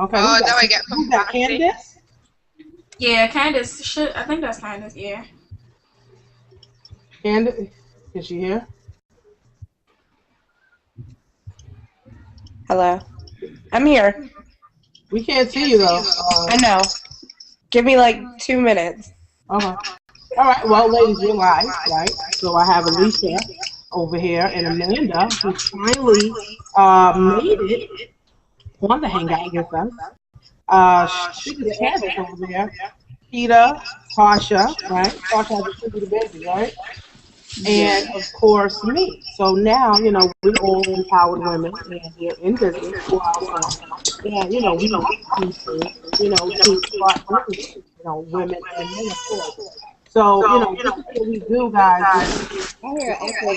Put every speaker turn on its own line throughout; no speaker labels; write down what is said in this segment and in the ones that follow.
Okay,
Oh, now I get
who's
some
that?
backstage.
Candace?
Yeah, Candace should. I think that's Candace. Yeah.
Candace, is she here?
Hello. I'm here.
We can't see you though.
I know. Give me like 2 minutes.
Okay. All right. Well, ladies, we're live, right? So I have Alicia over here and Amanda, who finally made it on the Hangout with us. She just Candace over there. Peter, Tasha, right? Tasha has a tribute to baby, right? And
Yeah.
of course me. So now, we're all empowered women and we're in business for ourselves. And, we want people, to start doing this, women and men, of course. So, this is what we do, guys. I hear an echo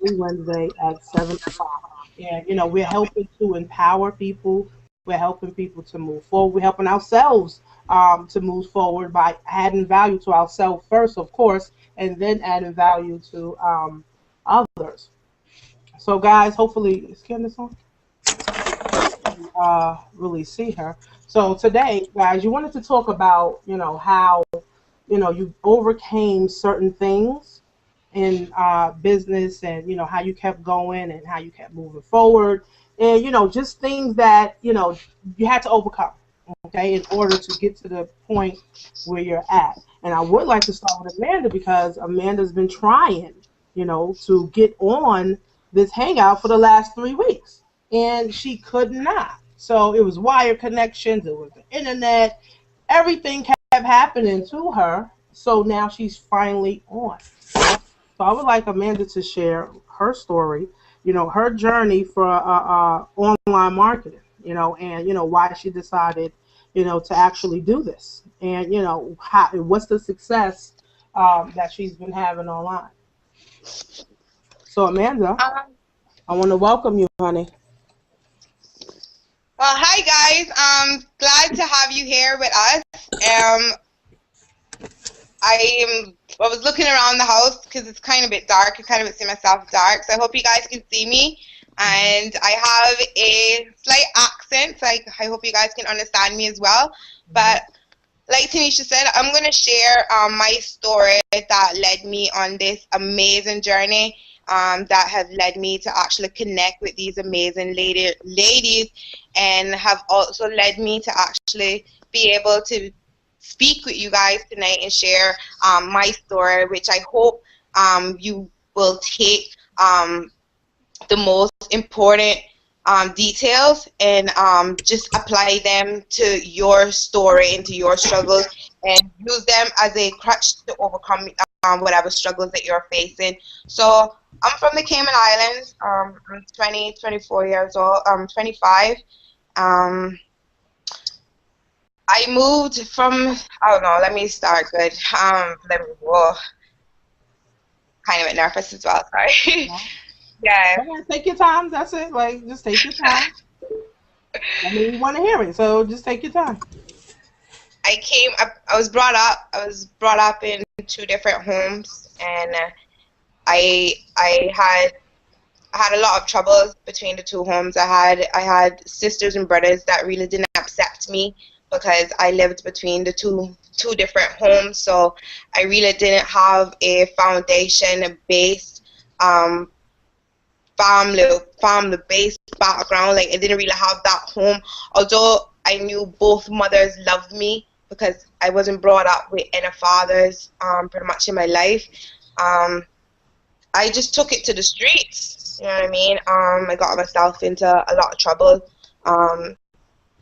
every Wednesday at 7 o'clock. And, we're helping to empower people. We're helping people to move forward. We're helping ourselves to move forward by adding value to ourselves first, of course, and then adding value to others. So, guys, hopefully, is Candace on? Really see her. So today, guys, you wanted to talk about, how, you overcame certain things in business and, how you kept going and how you kept moving forward. And, just things that, you had to overcome, okay, in order to get to the point where you're at. And I would like to start with Amanda because Amanda's been trying, to get on this hangout for the last 3 weeks. And she could not. So it was wire connections, it was the internet, everything kept happening to her. So now she's finally on. So I would like Amanda to share her story, her journey for online marketing, and why she decided, to actually do this, and what's the success that she's been having online. So Amanda,
Um,
I want to welcome you, honey.
well, hi guys. Glad to have you here with us. I was looking around the house because it's kind of a bit dark. I kind of see myself dark, so I hope you guys can see me. And I have a slight accent, so I hope you guys can understand me as well. But like Tanisha said, I'm going to share my story that led me on this amazing journey that has led me to actually connect with these amazing ladies and have also led me to actually be able to speak with you guys tonight and share my story, which I hope you will take the most important details and just apply them to your story and to your struggles and use them as a crutch to overcome whatever struggles that you're facing. So I'm from the Cayman Islands. I'm 24 years old. I'm 25. Um, I moved from, I don't know, let me start good. Whoa, kind of a bit nervous as well, sorry. Yeah.
Okay, take your time. That's it. Like, just take your time. I mean, you want to hear it, so just take your time.
I was brought up in two different homes, and I had a lot of troubles between the two homes. I had sisters and brothers that really didn't accept me because I lived between the two different homes, so I really didn't have a foundation, a base, family based background. Like, I didn't really have that home, although I knew both mothers loved me because I wasn't brought up with any fathers pretty much in my life. I just took it to the streets, you know what I mean? I got myself into a lot of trouble,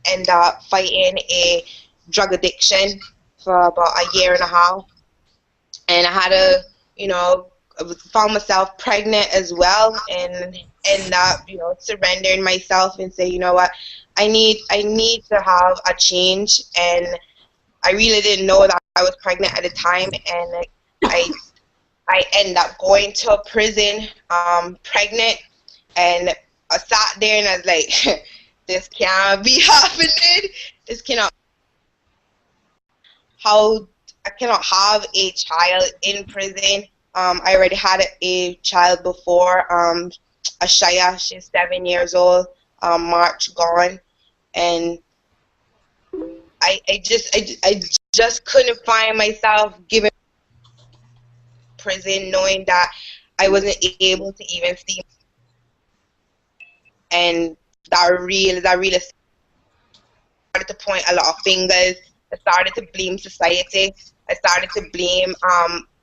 ended up fighting a drug addiction for about a year and a half, and I had I found myself pregnant as well, and end up, surrendering myself and say, you know what, I need to have a change. And I really didn't know that I was pregnant at the time, and I ended up going to a prison pregnant, and I sat there and I was like, this can't be happening. This cannot. How I cannot have a child in prison. I already had a child before, Ashaya. She's 7 years old. March gone, and I just couldn't find myself giving prison, knowing that I wasn't able to even see, and that really started to point a lot of fingers. I started to blame society. I started to blame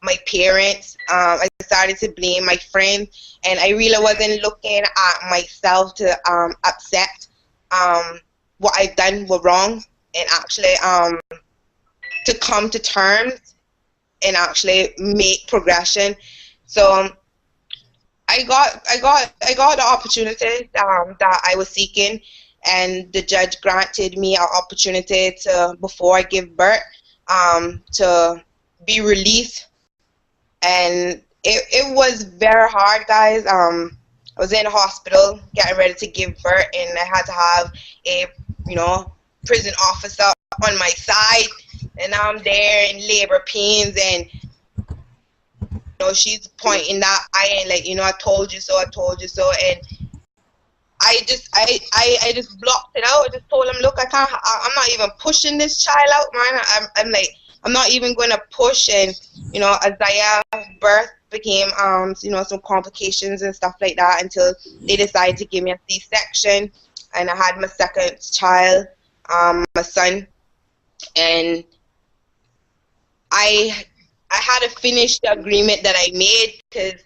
my parents. I started to blame my friends, and I really wasn't looking at myself to accept what I've done was wrong, and actually to come to terms and actually make progression. So I got the opportunity that I was seeking, and the judge granted me an opportunity to, before I give birth, to be released. And it was very hard, guys. I was in the hospital getting ready to give birth, and I had to have a prison officer on my side, and I'm there in labor pains, and she's pointing that I ain't like, I told you so, I told you so. And I just blocked it out. I just told him, look, I'm not even pushing this child out, man. I'm like, I'm not even going to push. And Isaiah birth became some complications and stuff like that, until they decided to give me a C-section, and I had my second child, my son. And I had to finish the agreement that I made, because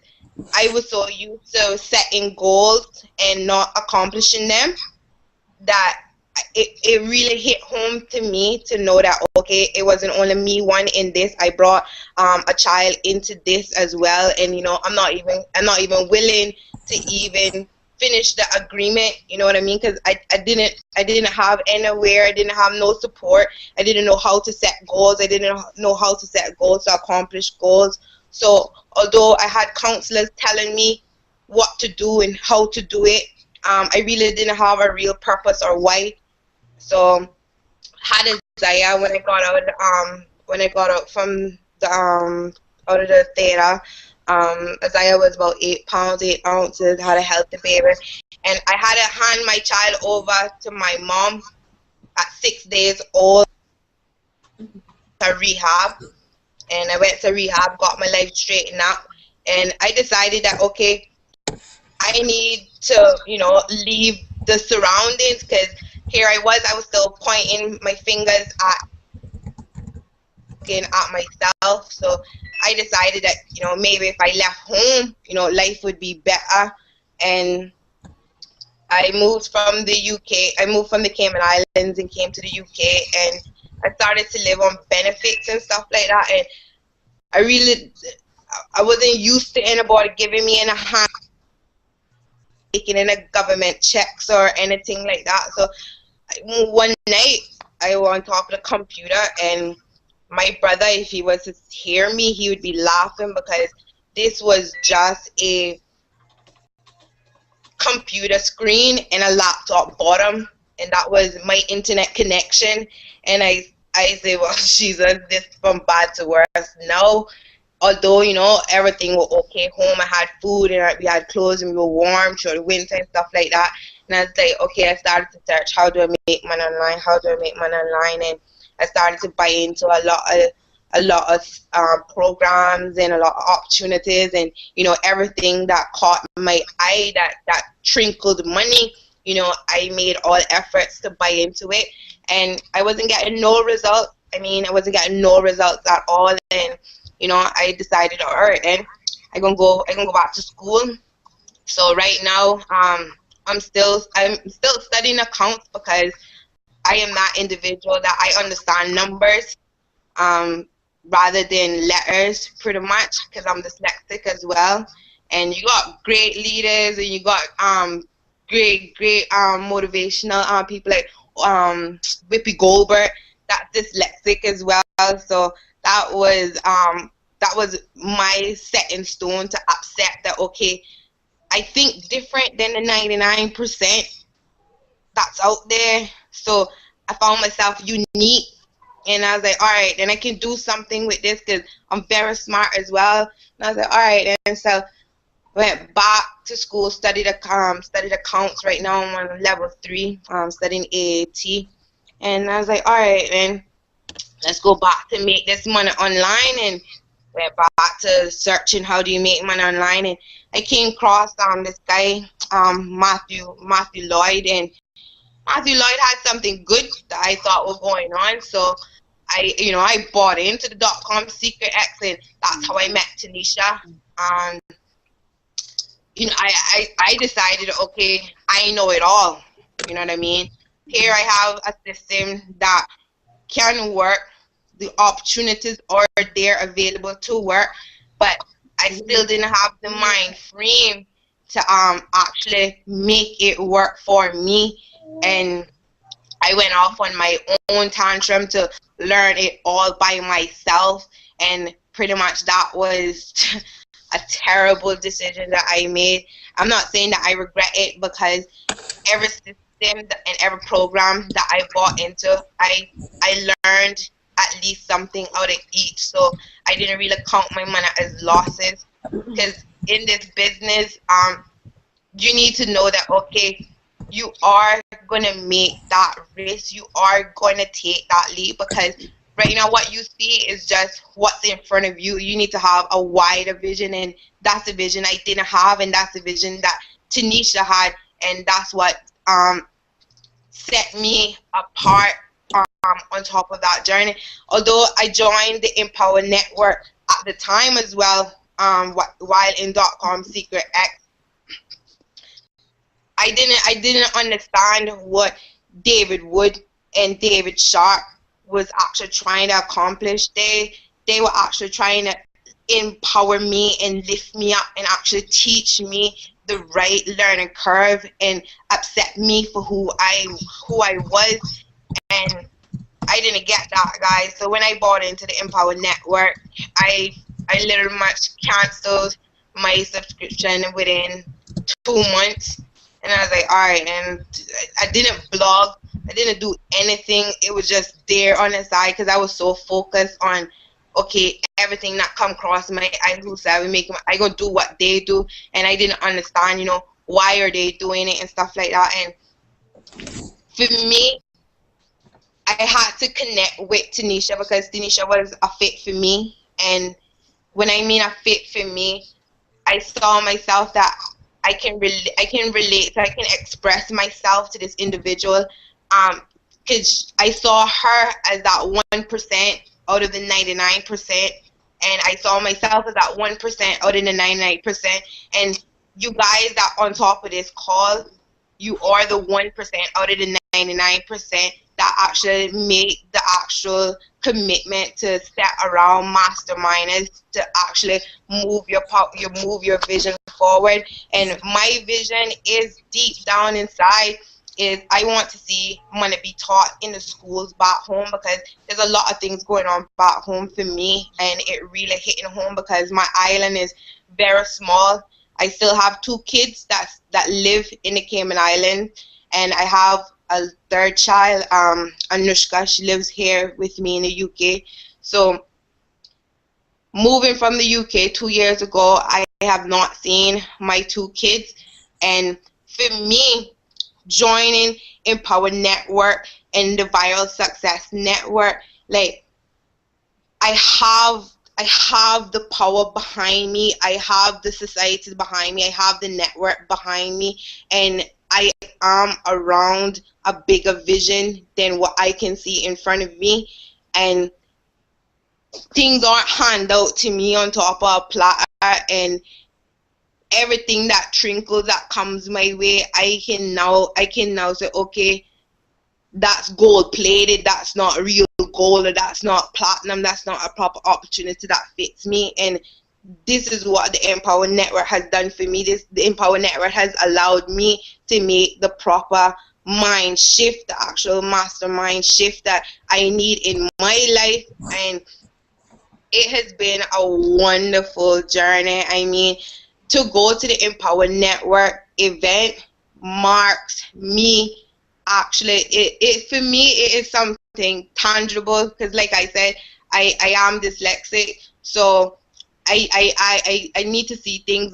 I was so used to setting goals and not accomplishing them, that it really hit home to me to know that, okay, it wasn't only me one in this. I brought a child into this as well, and I'm not even willing to even finish the agreement, you know what I mean? Because I didn't have anywhere, I didn't have no support, I didn't know how to set goals, I didn't know how to set goals to accomplish goals. So although I had counselors telling me what to do and how to do it, I really didn't have a real purpose or why. So had Isaiah when I got out from the out of the theater. Isaiah was about 8 pounds, 8 ounces, had a healthy baby. And I had to hand my child over to my mom at 6 days old to rehab. And I went to rehab, got my life straightened out. And I decided that, okay, I need to, leave the surroundings, because here I was still pointing my fingers at myself. So I decided that, maybe if I left home, life would be better. And I moved from the UK. I moved from the Cayman Islands and came to the UK, and I started to live on benefits and stuff like that. And I wasn't used to anybody giving me a hand, taking in a government checks or anything like that. So one night I was on top of the computer, and my brother, if he was to hear me, he would be laughing, because this was just a computer screen and a laptop bottom, and that was my internet connection. And I say, well, Jesus, this from bad to worse. Now, although everything was okay home, I had food and we had clothes and we were warm through the winter and stuff like that. And I was like, okay, I started to search, how do I make money online? How do I make money online? And I started to buy into a lot of programs and a lot of opportunities, and everything that caught my eye, that trickled money. I made all efforts to buy into it, and I wasn't getting no results. I wasn't getting no results at all. And I decided, all right, then I'm gonna go back to school. So right now, I'm still studying accounts, because I am that individual that I understand numbers rather than letters, pretty much, because I'm dyslexic as well. And you got great leaders, and you got great motivational people like Whoopi Goldberg, that's dyslexic as well. So that was my set in stone to accept that, okay, I think different than the 99% that's out there. So I found myself unique, and I was like, all right, then I can do something with this, because I'm very smart as well. And I was like, all right, and so went back to school, studied accounts. Right now I'm on level 3, studying AAT, And I was like, all right, then let's go back to make this money online, and went back to searching how do you make money online, and I came across this guy, Matthew Lloyd, and Matthew Lloyd had something good that I thought was going on, so I bought into the .com secret X, and that's how I met Tanisha. And I decided, okay, I know it all. You know what I mean? Here I have a system that can work. The opportunities are there available to work, but I still didn't have the mind frame to actually make it work for me. And I went off on my own tantrum to learn it all by myself, and pretty much that was a terrible decision that I made. I'm not saying that I regret it, because every system and every program that I bought into, I learned at least something out of each. So I didn't really count my money as losses, because in this business, you need to know that, okay, you are going to make that risk, you are going to take that leap, because right now what you see is just what's in front of you. You need to have a wider vision, and that's a vision I didn't have, and that's a vision that Tanisha had, and that's what set me apart on top of that journey. Although I joined the Empower Network at the time as well, while in .com Secret X, I didn't understand what David Wood and David Sharp was actually trying to accomplish. They were actually trying to empower me and lift me up and actually teach me the right learning curve and accept me for who I was, and I didn't get that, guys. So when I bought into the Empower Network, I literally much canceled my subscription within 2 months. And I was like, all right, and I didn't blog, I didn't do anything. It was just there on the side, because I was so focused on, okay, everything that come across my eye, I go do what they do, and I didn't understand, why are they doing it and stuff like that. And for me, I had to connect with Tanisha, because Tanisha was a fit for me. And when I mean a fit for me, I saw myself that I can relate, so I can express myself to this individual, because I saw her as that 1% out of the 99%, and I saw myself as that 1% out of the 99%. And you guys that on top of this call, you are the 1% out of the 99% that actually made the actual commitment to step around masterminders to actually move your vision forward. And my vision is deep down inside is I want to see money be taught in the schools back home, because there's a lot of things going on back home for me, and it really hitting home because my island is very small. I still have 2 kids that live in the Cayman Island, and I have a third child, Anushka. She lives here with me in the UK. So moving from the UK 2 years ago, I have not seen my 2 kids, and for me, joining Empower Network and the Viral Success Network, like I have the power behind me, I have the society behind me, I have the network behind me, and I am around a bigger vision than what I can see in front of me, and things aren't handed out to me on top of a platter, and everything that trinkles that comes my way, I can now say, okay, that's gold plated, that's not real gold, or that's not platinum, that's not a proper opportunity that fits me. And this is what the Empower Network has done for me. The Empower Network has allowed me to make the proper mind shift, the actual mastermind shift that I need in my life. And it has been a wonderful journey. I mean, to go to the Empower Network event marks me, actually, it for me, it is something tangible, because like I said, I am dyslexic, so I need to see things